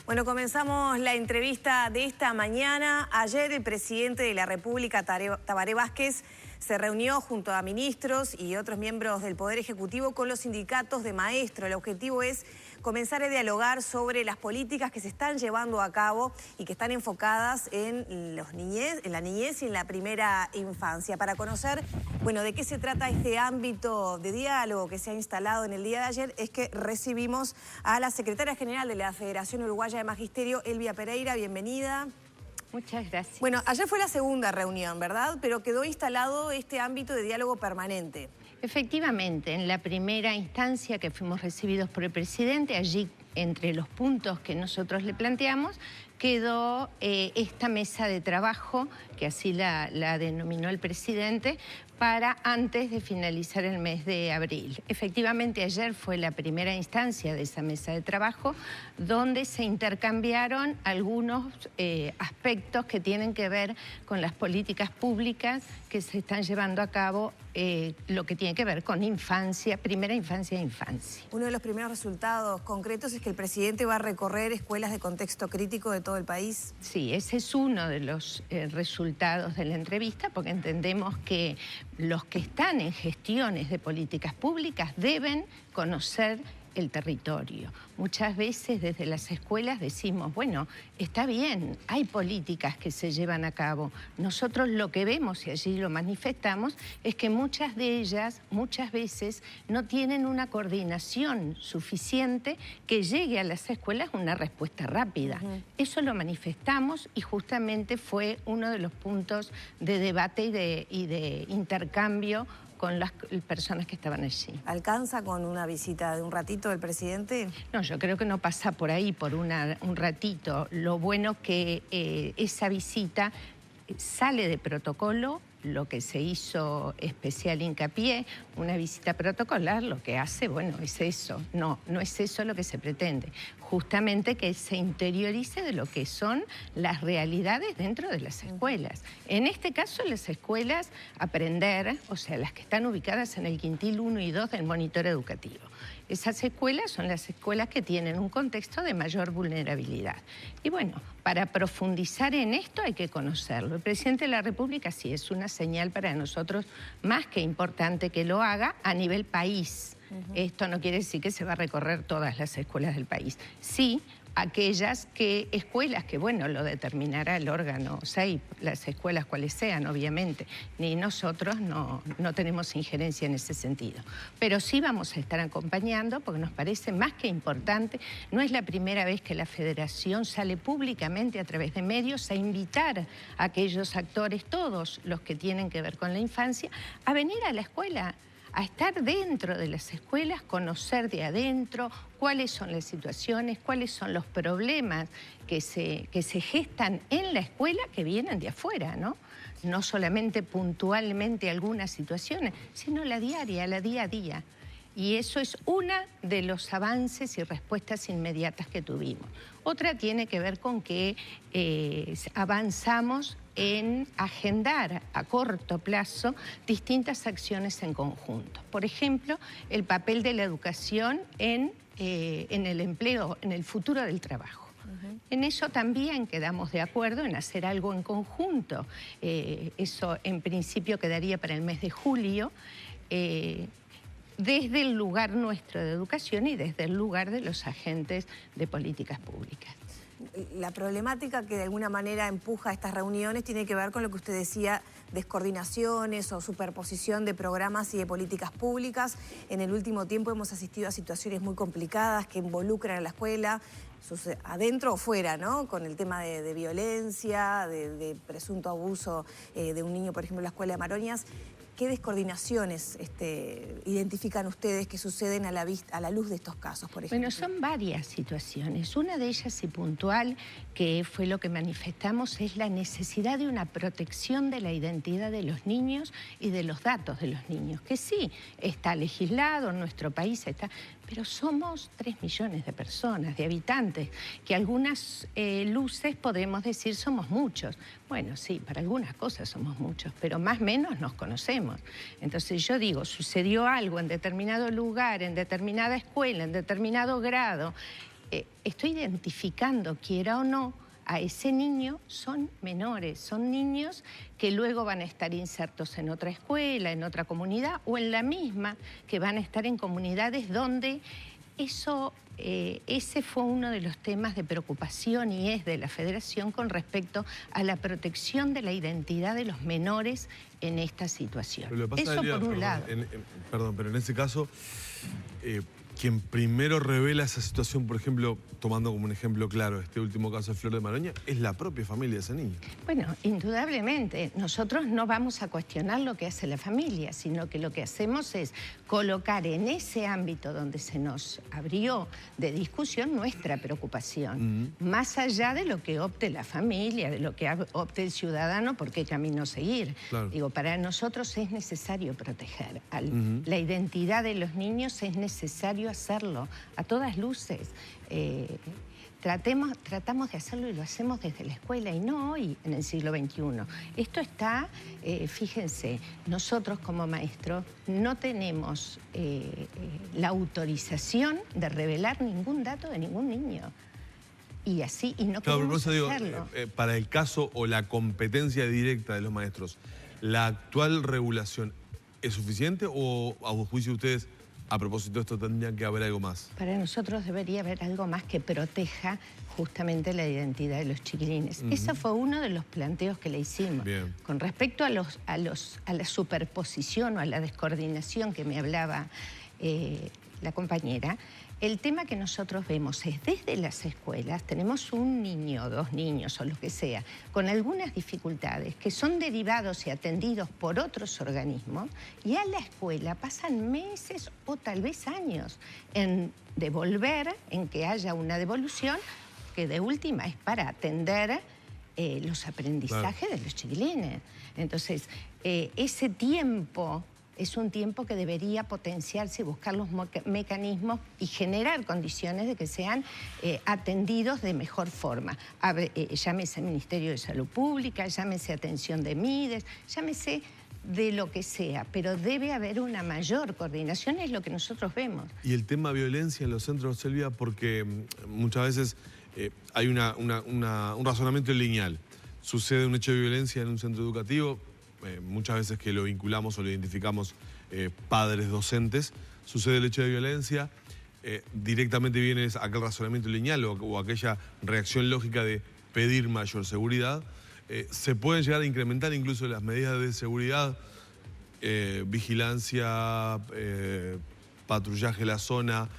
Bueno, comenzamos la entrevista de esta mañana. Ayer el presidente de la República, Tabaré Vázquez, se reunió junto a ministros y otros miembros del Poder Ejecutivo con los sindicatos de maestros. El objetivo es comenzar a dialogar sobre las políticas que se están llevando a cabo y que están enfocadas en la niñez y en la primera infancia. Para conocer, bueno, de qué se trata este ámbito de diálogo que se ha instalado en el día de ayer, es que recibimos a la secretaria general de la Federación Uruguaya de Magisterio, Elvia Pereira. Bienvenida. Muchas gracias. Bueno, ayer fue la segunda reunión, ¿verdad? Pero quedó instalado este ámbito de diálogo permanente. Efectivamente, en la primera instancia que fuimos recibidos por el presidente, allí entre los puntos que nosotros le planteamos, quedó esta mesa de trabajo, que así la denominó el presidente, para antes de finalizar el mes de abril. Efectivamente, ayer fue la primera instancia de esa mesa de trabajo, donde se intercambiaron algunos aspectos que tienen que ver con las políticas públicas que se están llevando a cabo, lo que tiene que ver con infancia, primera infancia e infancia. Uno de los primeros resultados concretos es que el presidente va a recorrer escuelas de contexto crítico de todo el país. Sí, ese es uno de los resultados de la entrevista, porque entendemos que los que están en gestiones de políticas públicas deben conocer el territorio. Muchas veces desde las escuelas decimos, bueno, está bien, hay políticas que se llevan a cabo. Nosotros lo que vemos, y allí lo manifestamos, es que muchas de ellas, muchas veces, no tienen una coordinación suficiente que llegue a las escuelas una respuesta rápida. Eso lo manifestamos y justamente fue uno de los puntos de debate y de intercambio con las personas que estaban allí. ¿Alcanza con una visita de un ratito del presidente? No, yo creo que no pasa por ahí, por un ratito. Lo bueno que esa visita sale de protocolo, lo que se hizo especial hincapié, una visita protocolar, lo que hace, bueno, es eso. No es eso lo que se pretende. Justamente que se interiorice de lo que son las realidades dentro de las escuelas. En este caso, las escuelas aprender, o sea, las que están ubicadas en el quintil 1 y 2 del monitor educativo. Esas escuelas son las escuelas que tienen un contexto de mayor vulnerabilidad. Y bueno, para profundizar en esto hay que conocerlo. El presidente de la República sí es una señal para nosotros más que importante que lo haga a nivel país. Esto no quiere decir que se va a recorrer todas las escuelas del país. Sí, aquellas escuelas que, bueno, lo determinará el órgano SEIP, las escuelas cuales sean, obviamente, ni nosotros no tenemos injerencia en ese sentido. Pero sí vamos a estar acompañando porque nos parece más que importante. No es la primera vez que la Federación sale públicamente a través de medios a invitar a aquellos actores, todos los que tienen que ver con la infancia, a venir a la escuela, a estar dentro de las escuelas, conocer de adentro cuáles son las situaciones, cuáles son los problemas que se gestan en la escuela que vienen de afuera, ¿no? No solamente puntualmente algunas situaciones, sino la diaria, la día a día. Y eso es uno de los avances y respuestas inmediatas que tuvimos. Otra tiene que ver con que avanzamos en agendar a corto plazo distintas acciones en conjunto. Por ejemplo, el papel de la educación en el empleo, en el futuro del trabajo. En eso también quedamos de acuerdo en hacer algo en conjunto. Eso en principio quedaría para el mes de julio. Desde el lugar nuestro de educación y desde el lugar de los agentes de políticas públicas. La problemática que de alguna manera empuja estas reuniones tiene que ver con lo que usted decía, descoordinaciones o superposición de programas y de políticas públicas. En el último tiempo hemos asistido a situaciones muy complicadas que involucran a la escuela, adentro o fuera, ¿no? Con el tema de violencia, de presunto abuso de un niño, por ejemplo, en la escuela de Maroñas. ¿Qué descoordinaciones identifican ustedes que suceden a la luz de estos casos, por ejemplo? Bueno, son varias situaciones. Una de ellas y puntual, que fue lo que manifestamos, es la necesidad de una protección de la identidad de los niños y de los datos de los niños, que sí, está legislado en nuestro país, pero somos 3 millones de personas, de habitantes, que algunas luces podemos decir somos muchos. Bueno, sí, para algunas cosas somos muchos, pero más o menos nos conocemos. Entonces yo digo, sucedió algo en determinado lugar, en determinada escuela, en determinado grado, estoy identificando, quiera o no, a ese niño. Son menores, son niños que luego van a estar insertos en otra escuela, en otra comunidad o en la misma, que van a estar en comunidades donde eso, ese fue uno de los temas de preocupación y es de la Federación con respecto a la protección de la identidad de los menores en esta situación. Pero lo que pasa, eso Delia, por un lado. Perdón, pero en ese caso, quien primero revela esa situación, por ejemplo, tomando como un ejemplo claro este último caso de Flor de Maroña, es la propia familia de ese niño. Bueno, indudablemente, nosotros no vamos a cuestionar lo que hace la familia, sino que lo que hacemos es colocar en ese ámbito donde se nos abrió de discusión nuestra preocupación, más allá de lo que opte la familia, de lo que opte el ciudadano, por qué camino seguir. Claro. Digo, para nosotros es necesario proteger la identidad de los niños, es necesario hacerlo a todas luces. Tratamos de hacerlo y lo hacemos desde la escuela y no hoy en el siglo XXI. Esto está, fíjense, nosotros como maestros no tenemos la autorización de revelar ningún dato de ningún niño. Y así, y no podemos hacerlo. Para el caso o la competencia directa de los maestros, ¿la actual regulación es suficiente o a juicio de ustedes, a propósito de esto, tendría que haber algo más? Para nosotros debería haber algo más que proteja justamente la identidad de los chiquilines. Ese fue uno de los planteos que le hicimos. Bien. Con respecto a la superposición o a la descoordinación que me hablaba la compañera, el tema que nosotros vemos es desde las escuelas, tenemos un niño, dos niños o lo que sea, con algunas dificultades que son derivados y atendidos por otros organismos y a la escuela pasan meses o tal vez años en devolver, en que haya una devolución que de última es para atender los aprendizajes de los chiquilines. Entonces, ese tiempo es un tiempo que debería potenciarse y buscar los mecanismos y generar condiciones de que sean atendidos de mejor forma. Llámese Ministerio de Salud Pública, llámese atención de MIDES, llámese de lo que sea, pero debe haber una mayor coordinación, es lo que nosotros vemos. Y el tema violencia en los centros, Silvia, porque muchas veces hay un razonamiento lineal. Sucede un hecho de violencia en un centro educativo, muchas veces que lo vinculamos o lo identificamos padres docentes, sucede el hecho de violencia, directamente viene aquel razonamiento lineal o aquella reacción lógica de pedir mayor seguridad. Se pueden llegar a incrementar incluso las medidas de seguridad, vigilancia, patrullaje de la zona,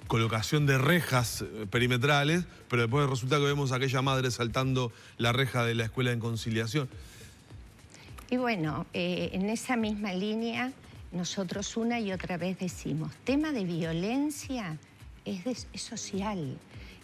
colocación de rejas perimetrales, pero después resulta que vemos a aquella madre saltando la reja de la escuela en Conciliación. Y bueno, en esa misma línea nosotros una y otra vez decimos, tema de violencia es social.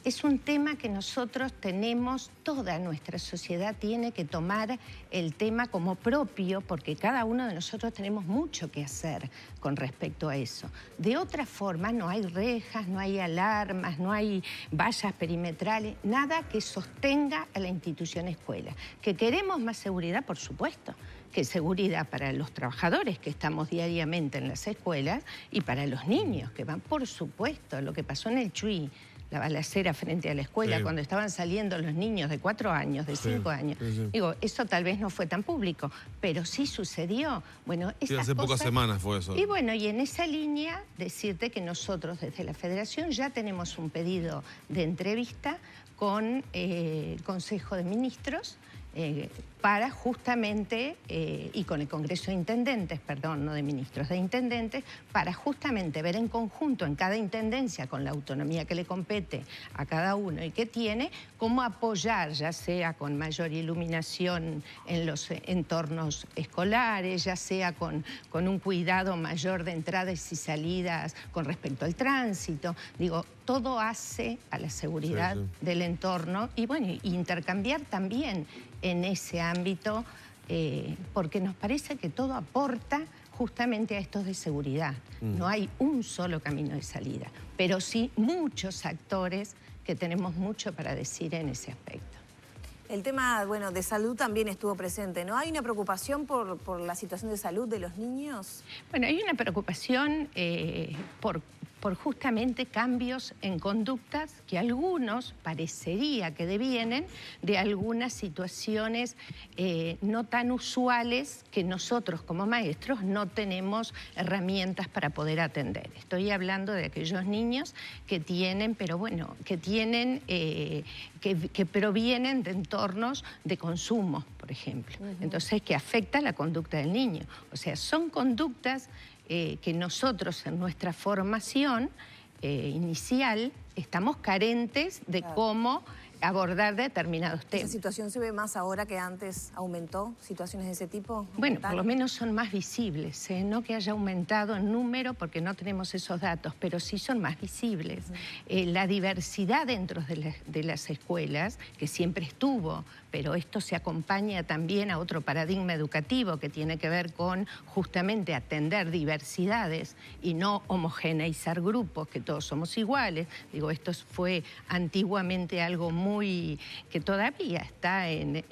Es un tema que nosotros tenemos, toda nuestra sociedad tiene que tomar el tema como propio, porque cada uno de nosotros tenemos mucho que hacer con respecto a eso. De otra forma, no hay rejas, no hay alarmas, no hay vallas perimetrales, nada que sostenga a la institución escuela. ¿Que queremos más seguridad? Por supuesto. Que seguridad para los trabajadores que estamos diariamente en las escuelas y para los niños que van, por supuesto. Lo que pasó en el Chuy, la balacera frente a la escuela, cuando estaban saliendo los niños de 4 años, de 5 años. Digo, eso tal vez no fue tan público, pero sí sucedió. Bueno, hace pocas semanas fue eso. Y bueno, y en esa línea, decirte que nosotros desde la Federación ya tenemos un pedido de entrevista con el Consejo de Ministros, para justamente, y con el Congreso de Intendentes, perdón, no de ministros, de intendentes, para justamente ver en conjunto en cada intendencia, con la autonomía que le compete a cada uno y que tiene, cómo apoyar, ya sea con mayor iluminación en los entornos escolares, ya sea con un cuidado mayor de entradas y salidas con respecto al tránsito. Digo, todo hace a la seguridad del entorno y bueno, intercambiar también en ese ámbito, porque nos parece que todo aporta justamente a estos de seguridad. No hay un solo camino de salida, pero sí muchos actores que tenemos mucho para decir en ese aspecto. El tema, bueno, de salud también estuvo presente, ¿no? ¿Hay una preocupación por la situación de salud de los niños? Bueno, hay una preocupación por justamente cambios en conductas que algunos parecería que devienen de algunas situaciones no tan usuales que nosotros como maestros no tenemos herramientas para poder atender. Estoy hablando de aquellos niños que tienen, pero bueno, que tienen, que provienen de entornos de consumo, por ejemplo. Entonces, que afecta la conducta del niño. O sea, son conductas que nosotros en nuestra formación inicial estamos carentes de cómo abordar determinados temas. ¿Esa situación se ve más ahora que antes? ¿Aumentó situaciones de ese tipo? Bueno, por lo menos son más visibles, no que haya aumentado en número porque no tenemos esos datos, pero sí son más visibles. La diversidad dentro de las escuelas, que siempre estuvo, pero esto se acompaña también a otro paradigma educativo que tiene que ver con justamente atender diversidades y no homogeneizar grupos, que todos somos iguales. Digo, esto fue antiguamente algo que todavía está en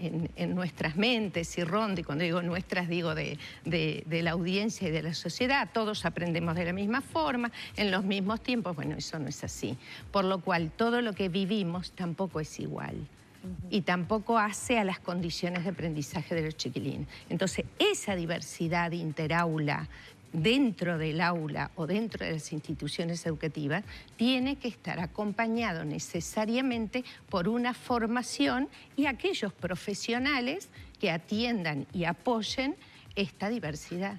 nuestras mentes y ronda, y cuando digo nuestras digo de la audiencia y de la sociedad, todos aprendemos de la misma forma, en los mismos tiempos. Bueno, eso no es así, por lo cual todo lo que vivimos tampoco es igual. Y tampoco hace a las condiciones de aprendizaje de los chiquilines. Entonces, esa diversidad interaula dentro del aula o dentro de las instituciones educativas tiene que estar acompañado necesariamente por una formación y aquellos profesionales que atiendan y apoyen esta diversidad.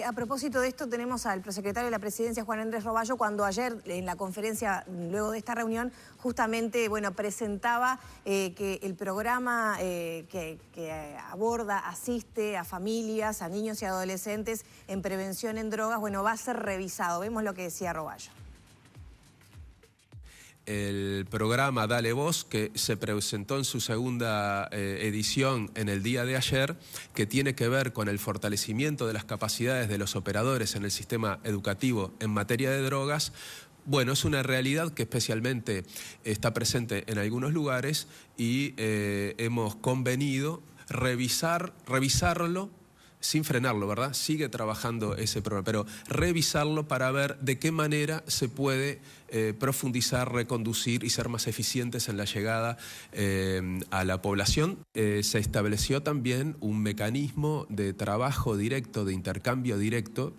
A propósito de esto, tenemos al prosecretario de la Presidencia, Juan Andrés Roballo, cuando ayer en la conferencia, luego de esta reunión, justamente presentaba que el programa que aborda, asiste a familias, a niños y adolescentes en prevención en drogas, va a ser revisado. Vemos lo que decía Roballo. El programa Dale Voz, que se presentó en su segunda edición en el día de ayer, que tiene que ver con el fortalecimiento de las capacidades de los operadores en el sistema educativo en materia de drogas. Bueno, es una realidad que especialmente está presente en algunos lugares y hemos convenido revisarlo, sin frenarlo, ¿verdad? Sigue trabajando ese programa, pero revisarlo para ver de qué manera se puede profundizar, reconducir y ser más eficientes en la llegada a la población. Se estableció también un mecanismo de trabajo directo, de intercambio directo,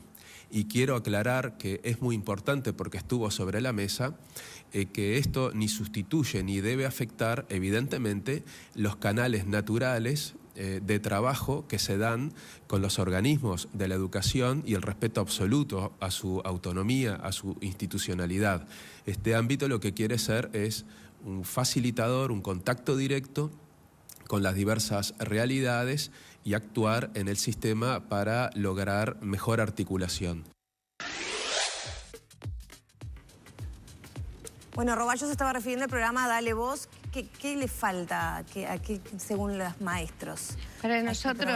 y quiero aclarar que es muy importante porque estuvo sobre la mesa, que esto ni sustituye ni debe afectar, evidentemente, los canales naturales de trabajo que se dan con los organismos de la educación y el respeto absoluto a su autonomía, a su institucionalidad. Este ámbito lo que quiere ser es un facilitador, un contacto directo con las diversas realidades y actuar en el sistema para lograr mejor articulación. Bueno, Roballo se estaba refiriendo al programa Dale Voz. ¿Qué le falta según los maestros? Para nosotros,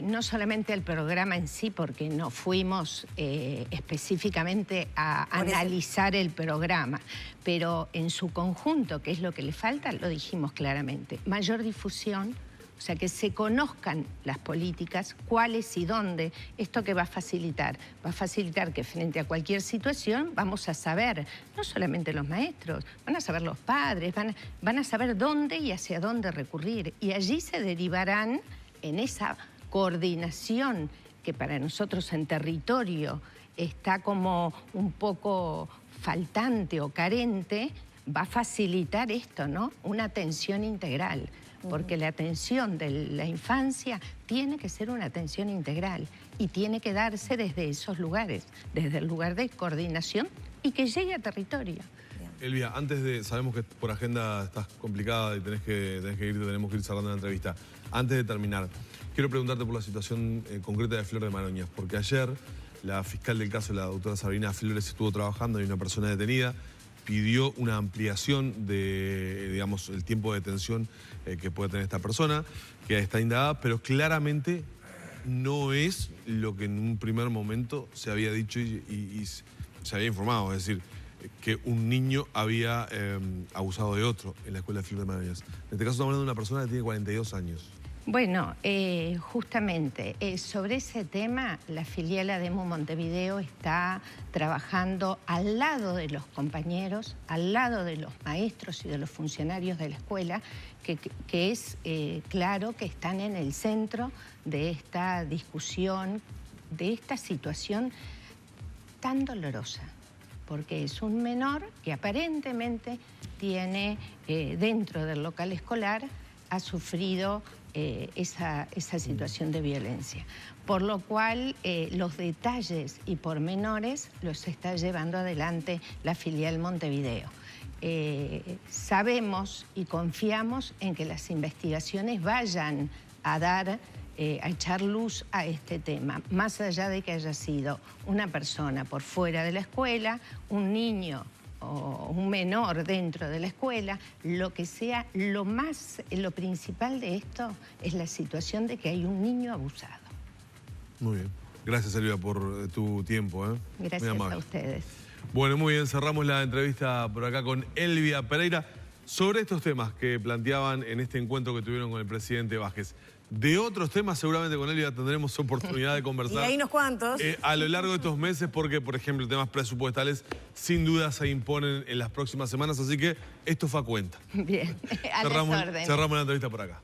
no solamente el programa en sí, porque no fuimos específicamente a analizar el programa, pero en su conjunto, ¿qué es lo que le falta? Lo dijimos claramente. Mayor difusión. O sea, que se conozcan las políticas, cuáles y dónde. ¿Esto qué va a facilitar? Va a facilitar que frente a cualquier situación vamos a saber, no solamente los maestros, van a saber los padres, van a saber dónde y hacia dónde recurrir. Y allí se derivarán en esa coordinación que para nosotros en territorio está como un poco faltante o carente, va a facilitar esto, ¿no? Una atención integral. Porque la atención de la infancia tiene que ser una atención integral y tiene que darse desde esos lugares, desde el lugar de coordinación y que llegue a territorio. Elvia, sabemos que por agenda estás complicada y tenés que irte, tenemos que ir cerrando la entrevista. Antes de terminar, quiero preguntarte por la situación concreta de Flor de Maroñas, porque ayer la fiscal del caso, la doctora Sabrina Flores, estuvo trabajando, hay una persona detenida, pidió una ampliación de, digamos, el tiempo de detención que puede tener esta persona, que está indagada, pero claramente no es lo que en un primer momento se había dicho y se había informado, es decir, que un niño había abusado de otro en la escuela de Flor de Maroñas. En este caso estamos hablando de una persona que tiene 42 años. Bueno, justamente sobre ese tema, la filial ADEMU Montevideo está trabajando al lado de los compañeros, al lado de los maestros y de los funcionarios de la escuela, que es claro que están en el centro de esta discusión, de esta situación tan dolorosa, porque es un menor que aparentemente tiene dentro del local escolar, ha sufrido esa situación de violencia. Por lo cual, los detalles y pormenores los está llevando adelante la filial Montevideo. Sabemos y confiamos en que las investigaciones vayan a dar, a echar luz a este tema, más allá de que haya sido una persona por fuera de la escuela, un niño o un menor dentro de la escuela, lo que sea, lo principal de esto es la situación de que hay un niño abusado. Muy bien. Gracias, Elvia, por tu tiempo. Gracias a ustedes. Bueno, muy bien, cerramos la entrevista por acá con Elvia Pereira sobre estos temas que planteaban en este encuentro que tuvieron con el presidente Vázquez. De otros temas seguramente con Elvia tendremos oportunidad de conversar. Y hay unos cuantos. A lo largo de estos meses porque, por ejemplo, temas presupuestales sin duda se imponen en las próximas semanas, así que esto fue a cuenta. Bien, a las órdenes. Cerramos la entrevista por acá.